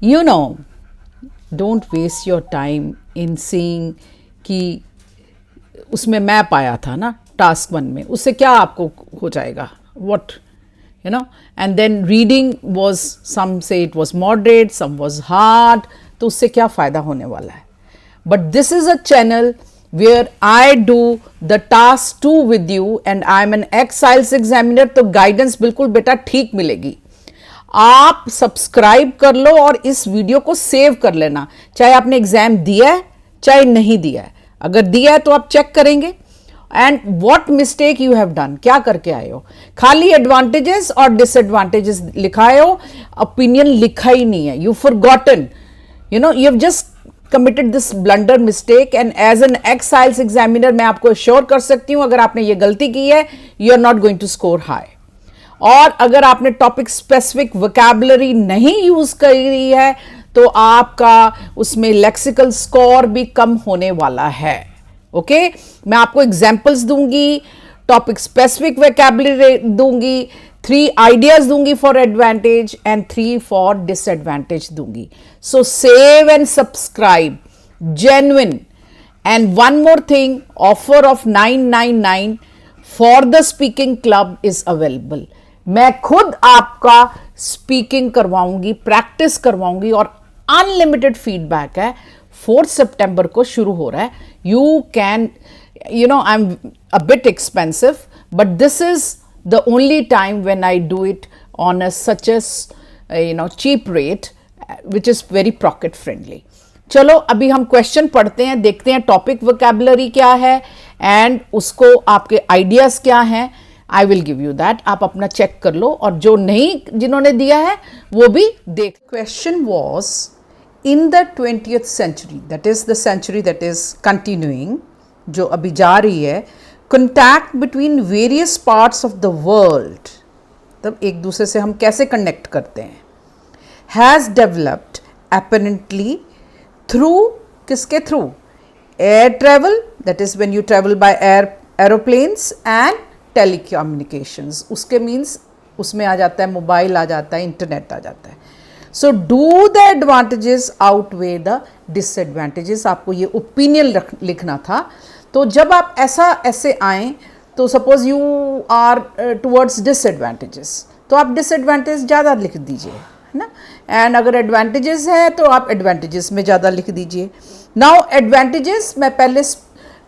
You know, don't waste your time in seeing कि उसमें map आया था ना टास्क 1 में, उससे क्या आपको हो जाएगा, what, you know. And then reading was, some say it was moderate, some was hard, तो उससे क्या फ़ायदा होने वाला है. But this is a channel where I do the task 2 with you and I am an ex-IELTS examiner, तो guidance बिल्कुल बेटा ठीक मिलेगी. आप सब्सक्राइब कर लो और इस वीडियो को सेव कर लेना, चाहे आपने एग्जाम दिया है चाहे नहीं दिया है. अगर दिया है तो आप चेक करेंगे and what mistake you have done, क्या करके आए हो. खाली एडवांटेजेस और डिसएडवांटेजेस लिखाए हो, ओपिनियन लिखा ही नहीं है. You forgotten, you know, you have just committed this blunder mistake and as an ex-IELTS examiner मैं आपको श्योर कर सकती हूं अगर आपने ये गलती की है you are not going to score high. और अगर आपने टॉपिक स्पेसिफिक वोकैबुलरी नहीं यूज करी है तो आपका उसमें लेक्सिकल स्कोर भी कम होने वाला है. ओके, मैं आपको एग्जांपल्स दूंगी, टॉपिक स्पेसिफिक वोकैबुलरी दूंगी, 3 आइडियाज दूंगी for advantage and 3 for disadvantage दूंगी. So save and subscribe, genuine. And one more thing, offer of 999 for the speaking club is available. मैं खुद आपका स्पीकिंग करवाऊंगी, प्रैक्टिस करवाऊंगी और अनलिमिटेड फीडबैक है. 4 सितंबर को शुरू हो रहा है. You can, you know, I'm a bit expensive, but this is the only time when I do it on a such as cheap rate, which is very pocket friendly. चलो अभी हम question पढ़ते हैं, देखते हैं टॉपिक वोकैबुलरी क्या है and उसको आपके आइडियाज क्या हैं. आई विल गिव यू दैट, आप अपना चेक कर लो और जो नहीं जिन्होंने दिया है वो भी देख. Question was, in the 20th century, that is the century that is continuing, जो अभी जा रही है, contact between various parts of the world, तब एक दूसरे से हम कैसे कनेक्ट करते हैं, has developed apparently through, किसके through, air travel, that is when you travel by aeroplanes, and telecommunications. उसके मीन्स उसमें आ जाता है मोबाइल, आ जाता है इंटरनेट, आ जाता है. So do the advantages outweigh the disadvantages. आपको ये ओपिनियन लिखना था. तो जब आप ऐसे आए तो suppose you are towards disadvantages, तो आप डिसएडवांटेज ज़्यादा लिख दीजिए, है ना. एंड अगर एडवांटेजेस है तो आप एडवांटेजेस में ज़्यादा लिख दीजिए. नाउ एडवांटेजेस मैं पहले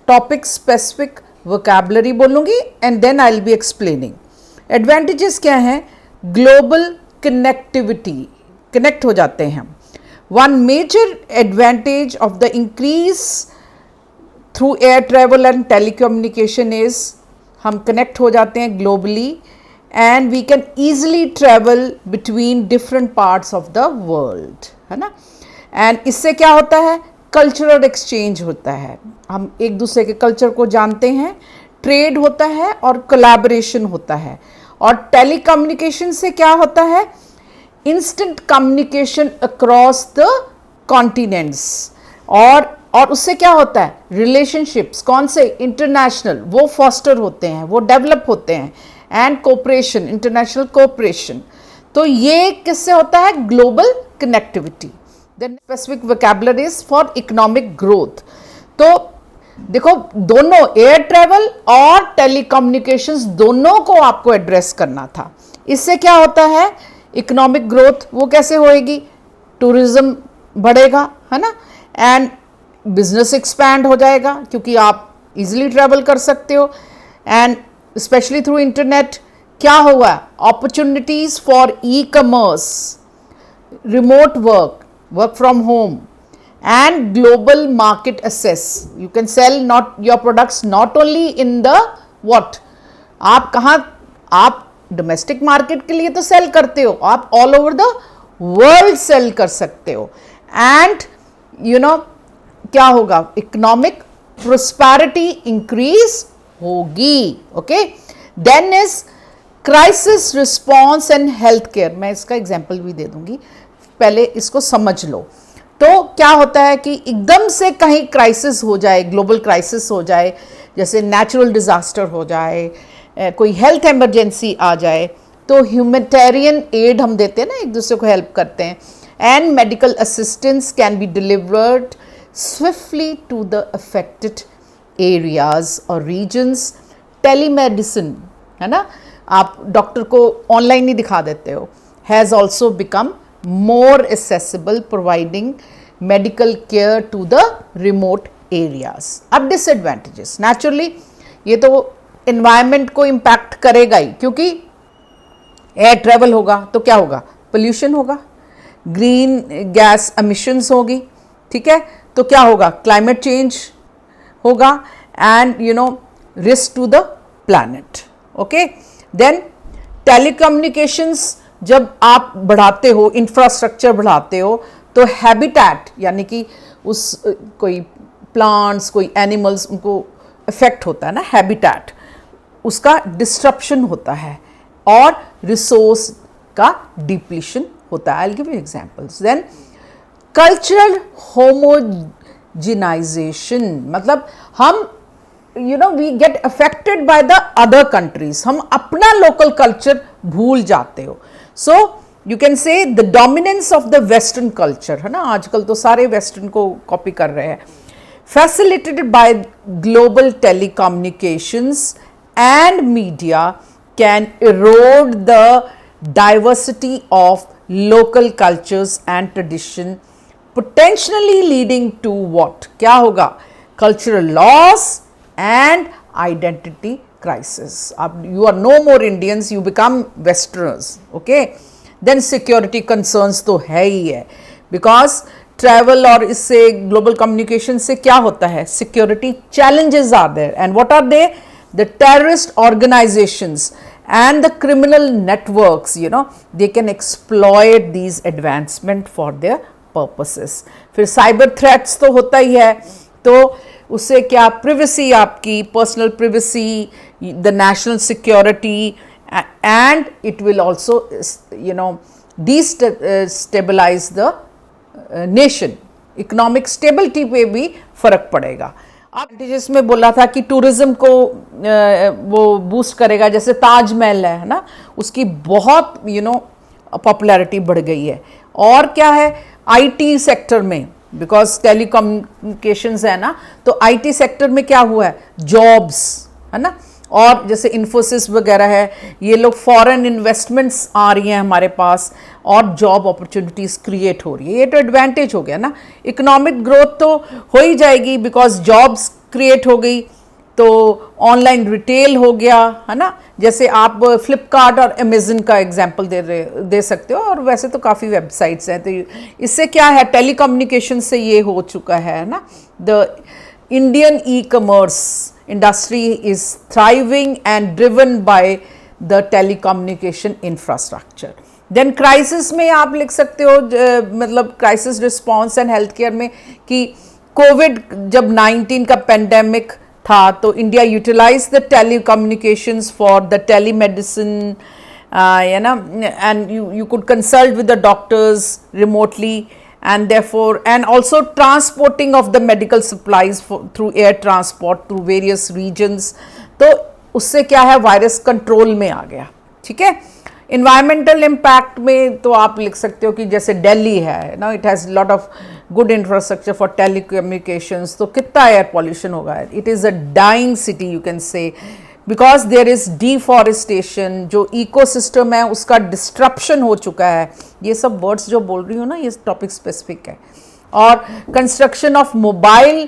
टॉपिक स्पेसिफिक वोकैबुलरी बोलूँगी and then I will be explaining. Advantages क्या हैं? ग्लोबल कनेक्टिविटी, कनेक्ट हो जाते हैं हम. One major advantage of the increase through air travel and telecommunication is, हम कनेक्ट हो जाते हैं globally and we can easily travel between different parts of the world, है ना. एंड इससे क्या होता है? कल्चरल एक्सचेंज होता है, हम एक दूसरे के कल्चर को जानते हैं, ट्रेड होता है और कोलैबोरेशन होता है. और टेलीकम्युनिकेशन से क्या होता है? Instant communication across the continents. और उससे क्या होता है? रिलेशनशिप्स, कौन से? इंटरनेशनल, वो फॉस्टर होते हैं, वो डेवलप होते हैं. And cooperation, international cooperation. तो ये किससे होता है? Global connectivity. Then specific vocabularies for economic growth. तो देखो, दोनों एयर ट्रेवल और टेलीकम्युनिकेशंस दोनों को आपको एड्रेस करना था. इससे क्या होता है? इकोनॉमिक ग्रोथ, वो कैसे होएगी? टूरिज्म बढ़ेगा, है ना. एंड बिजनेस एक्सपैंड हो जाएगा क्योंकि आप इजीली ट्रैवल कर सकते हो. एंड स्पेशली थ्रू इंटरनेट क्या होगा? Opportunities for e commerce, remote work, work from home, and global market access. You can sell not your products not only in the what, आप कहाँ, आप डोमेस्टिक मार्केट के लिए तो सेल करते हो, आप all over the world sell कर सकते हो. एंड यू नो क्या होगा? इकोनॉमिक प्रोस्पेरिटी इंक्रीज होगी. Okay, then is crisis response and health care. मैं इसका एग्जाम्पल भी दे दूंगी, पहले इसको समझ लो. तो क्या होता है कि एकदम से कहीं क्राइसिस हो जाए, ग्लोबल क्राइसिस हो जाए, जैसे नेचुरल डिज़ास्टर हो जाए, कोई हेल्थ इमरजेंसी आ जाए, तो ह्यूमैनिटेरियन एड हम देते हैं ना, एक दूसरे को हेल्प करते हैं, and medical assistance can be delivered swiftly to the affected areas और रीजन्स। टेलीमेडिसिन है ना, आप डॉक्टर को ऑनलाइन ही दिखा देते हो, has also become more accessible, providing medical care to the remote areas. अब डिसएडवांटेजेस, नेचुरली ये तो एनवायरनमेंट को इम्पैक्ट करेगा ही, क्योंकि एयर ट्रेवल होगा तो क्या होगा, पोल्यूशन होगा, ग्रीन गैस एमिशंस होगी, ठीक है, तो क्या होगा, क्लाइमेट चेंज होगा, and you know risk to the planet. Okay, then telecommunications जब आप बढ़ाते हो, इंफ्रास्ट्रक्चर बढ़ाते हो, तो हैबिटेट यानी कि उस कोई प्लांट्स, कोई एनिमल्स, उनको इफेक्ट होता है ना, हैबिटेट, उसका डिस्ट्रप्शन होता है, और रिसोर्स का डिप्लीशन होता है। I will give you examples. Then cultural homogenisation, मतलब हम we get affected by the other countries, हम अपना लोकल कल्चर भूल जाते हो। So you can say the dominance of the western culture, है ना, आजकल तो सारे वेस्टर्न को कॉपी कर रहे हैं। Facilitated by global telecommunications and media can erode the diversity of local cultures and tradition, potentially leading to what, क्या होगा, cultural loss and identity crisis. अब you are no more Indians, you become westerners. Okay, then security concerns तो है ही है, because travel और इससे global communication से क्या होता है, security challenges are there, and what are they, the terrorist organisations and the criminal networks, they can exploit these advancement for their purposes. फिर साइबर थ्रेट्स तो होता ही है, तो उससे क्या, प्रिवेसी, आपकी personal privacy, the national security, and it will also destabilise the nation, economic stability पे भी फर्क पड़ेगा। आप जिसमें बोला था कि टूरिज्म को वो बूस्ट करेगा, जैसे ताजमहल है ना, उसकी बहुत पॉपुलैरिटी बढ़ गई है। और क्या है, आईटी सेक्टर में, बिकॉज टेलीकम्युनिकेशंस है ना, तो आईटी सेक्टर में क्या हुआ है, जॉब्स, है ना, और जैसे इन्फोसिस वगैरह है, ये लोग फॉरेन इन्वेस्टमेंट्स आ रही हैं हमारे पास, और जॉब अपॉर्चुनिटीज़ क्रिएट हो रही है। ये तो एडवांटेज हो गया ना, इकोनॉमिक ग्रोथ तो हो ही जाएगी, बिकॉज जॉब्स क्रिएट हो गई, तो ऑनलाइन रिटेल हो गया, है ना, जैसे आप फ्लिपकार्ट और अमेजन का एग्जांपल दे सकते हो, और वैसे तो काफ़ी वेबसाइट्स हैं। तो इससे क्या है, टेलीकम्युनिकेशन से ये हो चुका है ना, the Indian e commerce industry is thriving and driven by the telecommunication infrastructure. Then crisis में आप लिख सकते हो, मतलब crisis response and healthcare में, कि कोविड जब 19 का पेंडेमिक था, तो India utilise the telecommunications for the telemedicine, and you could consult with the doctors remotely, and therefore, and also transporting of the medical supplies through air transport through various regions, तो उससे क्या है, virus control में आ गया, ठीक है। Environmental impact में तो आप लिख सकते हो कि जैसे दिल्ली है ना, it has lot of good infrastructure for telecommunications, तो कितना एयर पॉल्यूशन होगा, it is a dying city you can say, because there is deforestation, जो इकोसिस्टम है उसका डिस्ट्रप्शन हो चुका है। ये सब वर्ड्स जो बोल रही हूँ ना, ये टॉपिक स्पेसिफिक है। और construction of mobile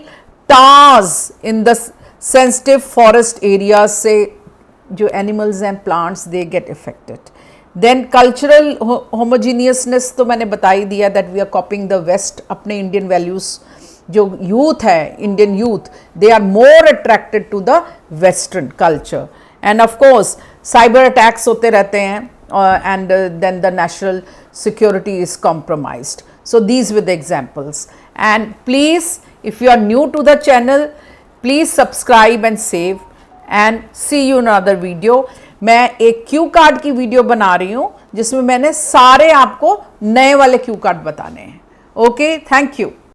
towers in the sensitive forest areas से जो animals and plants they get affected. Then cultural homogeneousness तो मैंने बता ही दिया, that we are copying the west, अपने इंडियन वैल्यूज़, जो यूथ है, Indian youth, they are more attracted to the western culture, and of course cyber attacks होते रहते हैं, and then the national security is compromised. So these were the examples, and please, if you are new to the channel, please subscribe and save, and see you in another video. मैं एक Q card की video बना रही हूँ, जिसमें मैंने सारे आपको नए वाले क्यू कार्ड बताने हैं। Okay, thank you.